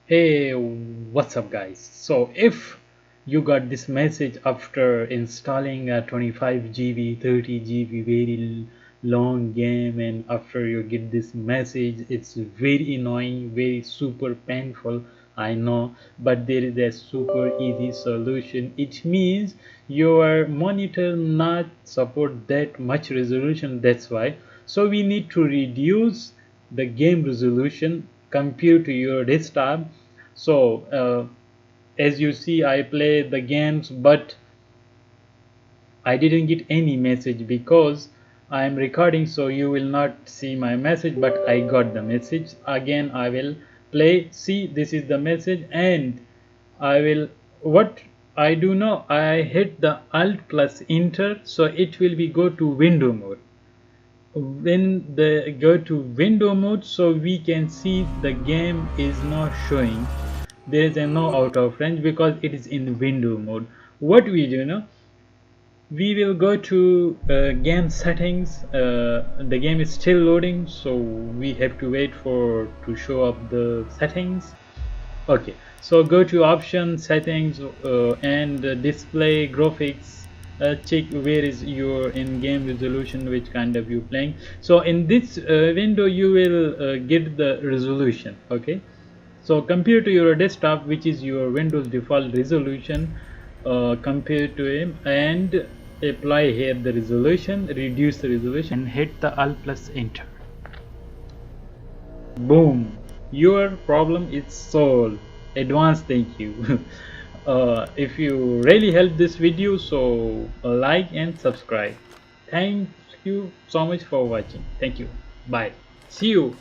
Hey, what's up, guys? So, if you got this message after installing a 25 GB, 30 GB very long game, and after you get this message, it's very annoying, very super painful. I know, but there is a super easy solution. It means your monitor not support that much resolution. That's why. So we need to reduce the game resolution compared to your desktop. So as you see, I play the games, but I didn't get any message because I am recording, so you will not see my message, but I got the message. Again, I will play. See, this is the message, and I will what I do now, I hit the alt plus enter, so it will be go to window mode. When the go to window mode, so we can see the game is not showing. There is a no out of range because it is in window mode. What we do now, we will go to game settings. The game is still loading, so we have to wait for to show up the settings. Okay, so go to option settings, and display graphics. Check where is your in-game resolution, which kind of you playing. So in this window you will get the resolution. Okay, so compared to your desktop, which is your Windows default resolution, compared to him, and apply here the resolution, reduce the resolution, and hit the alt plus enter. Boom, your problem is solved. Advanced thank you. If you really helped this video, so like and subscribe. Thank you so much for watching. Thank you. Bye. See you.